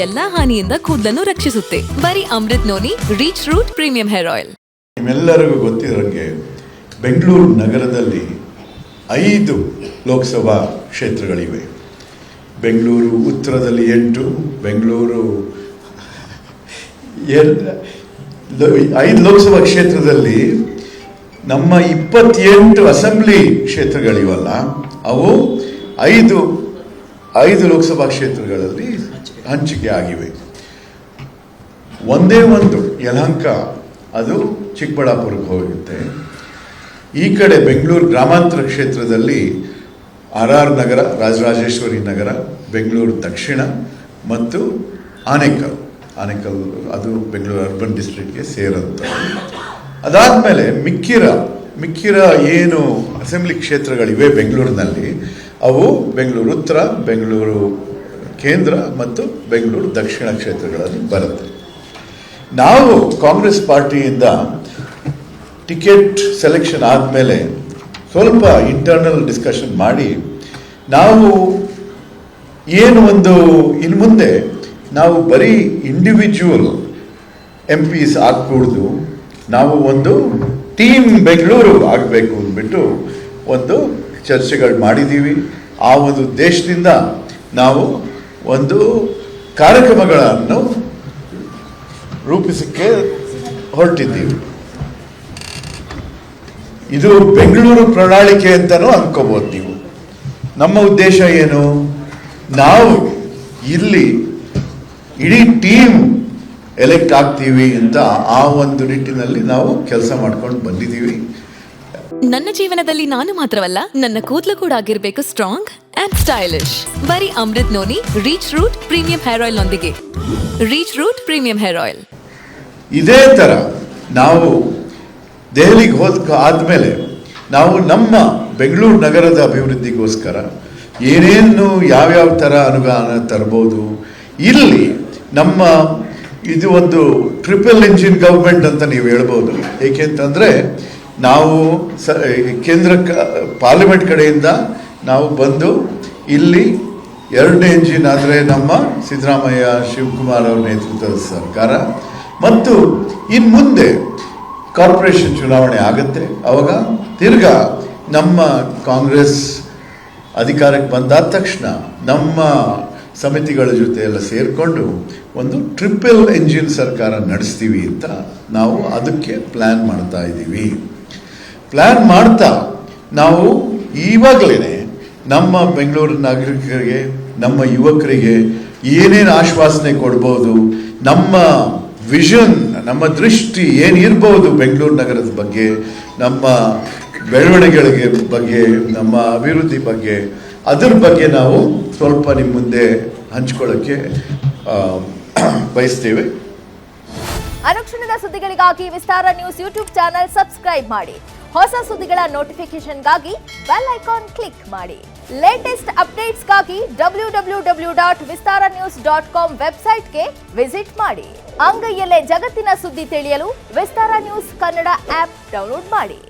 ಎಲ್ಲಾ ಹಾನಿಯಿಂದ ಕೂದಲನ್ನು ರಕ್ಷಿಸುತ್ತೆ. ಬರೀ Amrit noni reach root premium hair oil. ನಿಮ್ಮೆಲ್ಲರಿಗೂ ಗೊತ್ತಿರೋಂಗೆ ಬೆಂಗಳೂರು ನಗರದಲ್ಲಿ 5 ಲೋಕಸಭಾ ಕ್ಷೇತ್ರಗಳಿವೆ. ಬೆಂಗಳೂರು ಉತ್ತರದಲ್ಲಿ 8, ಬೆಂಗಳೂರು 5 ಲೋಕಸಭಾ ಕ್ಷೇತ್ರದಲ್ಲಿ ನಮ್ಮ 28 ಅಸೆಂಬ್ಲಿ ಕ್ಷೇತ್ರಗಳಿವಲ್ಲ, ಅವು 5 ಲೋಕಸಭಾ ಕ್ಷೇತ್ರಗಳಲ್ಲಿ ಹಂಚಿಕೆ ಆಗಿವೆ. ಒಂದೇ ಒಂದು ಯಲಹಂಕ, ಅದು ಚಿಕ್ಕಬಳ್ಳಾಪುರಕ್ಕೆ ಹೋಗುತ್ತೆ. ಈ ಕಡೆ ಬೆಂಗಳೂರು ಗ್ರಾಮಾಂತರ ಕ್ಷೇತ್ರದಲ್ಲಿ RR ನಗರ, ರಾಜರಾಜೇಶ್ವರಿ ನಗರ, ಬೆಂಗಳೂರು ದಕ್ಷಿಣ ಮತ್ತು ಆನೇಕಲ್ ಅದು ಬೆಂಗಳೂರು ಅರ್ಬನ್ ಡಿಸ್ಟ್ರಿಕ್ಟ್ಗೆ ಸೇರಂತ. ಅದಾದಮೇಲೆ ಮಿಕ್ಕಿರ ಏನು ಅಸೆಂಬ್ಲಿ ಕ್ಷೇತ್ರಗಳಿವೆ ಬೆಂಗಳೂರಿನಲ್ಲಿ, ಅವು ಬೆಂಗಳೂರು ಉತ್ತರ, ಬೆಂಗಳೂರು ಕೇಂದ್ರ ಮತ್ತು ಬೆಂಗಳೂರು ದಕ್ಷಿಣ ಕ್ಷೇತ್ರಗಳಲ್ಲಿ ಬರುತ್ತೆ. ನಾವು ಕಾಂಗ್ರೆಸ್ ಪಾರ್ಟಿಯಿಂದ ಟಿಕೆಟ್ ಸೆಲೆಕ್ಷನ್ ಆದಮೇಲೆ ಸ್ವಲ್ಪ ಇಂಟರ್ನಲ್ ಡಿಸ್ಕಷನ್ ಮಾಡಿ ನಾವು ಇನ್ನು ಮುಂದೆ ನಾವು ಬರೀ ಇಂಡಿವಿಜುವಲ್ MPs ಆಗಕೂಡ್ದು, ನಾವು ಒಂದು ಟೀಮ್ ಬೆಂಗಳೂರು ಆಗಬೇಕು ಅಂದ್ಬಿಟ್ಟು ಒಂದು ಚರ್ಚೆಗಳು ಮಾಡಿದ್ದೀವಿ. ಆ ಒಂದು ದೇಶದಿಂದ ನಾವು ಒಂದು ಕಾರ್ಯಕ್ರಮಗಳನ್ನು ರೂಪಿಸಕ್ಕೆ ಹೊರಟಿದ್ದೀವಿ. ಇದು ಬೆಂಗಳೂರು ಪ್ರಣಾಳಿಕೆ ಅಂತಲೂ ಅನ್ಕೋಬೋದು ನೀವು. ನಮ್ಮ ಉದ್ದೇಶ ಏನು? ನಾವು ಇಲ್ಲಿ ಇಡೀ ಟೀಮ್ ಎಲೆಕ್ಟ್ ಆಗ್ತೀವಿ ಅಂತ ಆ ಒಂದು ನಿಟ್ಟಿನಲ್ಲಿ ನಾವು ಕೆಲಸ ಮಾಡ್ಕೊಂಡು ಬಂದಿದ್ದೀವಿ. ನನ್ನ ಜೀವನದಲ್ಲಿ ನಾನು ಮಾತ್ರವಲ್ಲ, ನನ್ನ ಕೂದಲು ಕೂಡ ಆಗಿರ್ಬೇಕು ಸ್ಟ್ರಾಂಗ್ ಅಂಡ್ ಸ್ಟೈಲಿಶ್. ಬರೀ Amrit noni reach root premium hair oil ನೊಂದಿಗೆ. Reach root premium hair oil. ಇದೇ ತರ ನಾವು ದೆಹಲಿಗೆ ಆದ್ಮೇಲೆ ನಾವು ನಮ್ಮ ಬೆಂಗಳೂರು ನಗರದ ಅಭಿವೃದ್ಧಿಗೋಸ್ಕರ ಏನೇನು ಯಾವ್ಯಾವ ಥರ ಅನುದಾನ ತರ್ಬೋದು. ಇಲ್ಲಿ ನಮ್ಮ ಇದು ಒಂದು ಟ್ರಿಪಲ್ ಇಂಜಿನ್ ಗೌರ್ಮೆಂಟ್ ಅಂತ ನೀವು ಹೇಳ್ಬೋದು. ಏಕೆಂತಂದರೆ ನಾವು ಕೇಂದ್ರ ಪಾರ್ಲಿಮೆಂಟ್ ಕಡೆಯಿಂದ ನಾವು ಬಂದು ಇಲ್ಲಿ 2ನೇ ಇಂಜಿನ್ ಆದರೆ ನಮ್ಮ ಸಿದ್ದರಾಮಯ್ಯ ಶಿವಕುಮಾರ್ ಅವರ ನೇತೃತ್ವದ ಸರ್ಕಾರ, ಮತ್ತು ಇನ್ನು ಮುಂದೆ ಕಾರ್ಪೊರೇಷನ್ ಚುನಾವಣೆ ಆಗುತ್ತೆ. ಅವಾಗ ತಿರ್ಗಾ ನಮ್ಮ ಕಾಂಗ್ರೆಸ್ ಅಧಿಕಾರಕ್ಕೆ ಬಂದಾದ ತಕ್ಷಣ ನಮ್ಮ ಸಮಿತಿಗಳ ಜೊತೆ ಎಲ್ಲ ಸೇರಿಕೊಂಡು ಒಂದು ಟ್ರಿಪಲ್ ಇಂಜಿನ್ ಸರ್ಕಾರ ನಡೆಸ್ತೀವಿ ಅಂತ ನಾವು ಅದಕ್ಕೆ ಪ್ಲ್ಯಾನ್ ಮಾಡ್ತಾ ಇದ್ದೀವಿ. ಪ್ಲ್ಯಾನ್ ಮಾಡ್ತಾ ನಾವು ಇವಾಗಲೇ ನಮ್ಮ ಬೆಂಗಳೂರು ನಾಗರಿಕರಿಗೆ, ನಮ್ಮ ಯುವಕರಿಗೆ ಏನೇನು ಆಶ್ವಾಸನೆ ಕೊಡ್ಬೋದು, ನಮ್ಮ ವಿಷನ್, ನಮ್ಮ ದೃಷ್ಟಿ ಏನಿರ್ಬೋದು ಬೆಂಗಳೂರು ನಗರದ ಬಗ್ಗೆ, ನಮ್ಮ ಬೆಳವಣಿಗೆಗಳಿಗೆ ಬಗ್ಗೆ, ನಮ್ಮ ಅಭಿವೃದ್ಧಿ ಬಗ್ಗೆ, ಅದ್ರ ಬಗ್ಗೆ ನಾವು ಸ್ವಲ್ಪ ನಿಮ್ಮ ಮುಂದೆ ಹಂಚ್ಕೊಳ್ಳೋಕ್ಕೆ ಬಯಸ್ತೇವೆ. ಅನುಕ್ಷಣದ ಸುದ್ದಿಗಳಿಗಾಗಿ ವಿಸ್ತಾರ ನ್ಯೂಸ್ ಯೂಟ್ಯೂಬ್ ಚಾನೆಲ್ ಸಬ್ಸ್ಕ್ರೈಬ್ ಮಾಡಿ. ಹೊಸ ಸುದ್ದಿಗಳ ನೋಟಿಫಿಕೇಶನ್ಗಾಗಿ ಬೆಲ್ ಐಕಾನ್ ಕ್ಲಿಕ್ ಮಾಡಿ. ಲೇಟೆಸ್ಟ್ ಅಪ್ಡೇಟ್ಸ್ಗಾಗಿ www.vistaranews.com ವೆಬ್ಸೈಟ್ಗೆ ವಿಸಿಟ್ ಮಾಡಿ. ಅಂಗೈಯಲ್ಲೇ ಜಗತ್ತಿನ ಸುದ್ದಿ ತಿಳಿಯಲು ವಿಸ್ತಾರ ನ್ಯೂಸ್ ಕನ್ನಡ ಆಪ್ ಡೌನ್ಲೋಡ್ ಮಾಡಿ.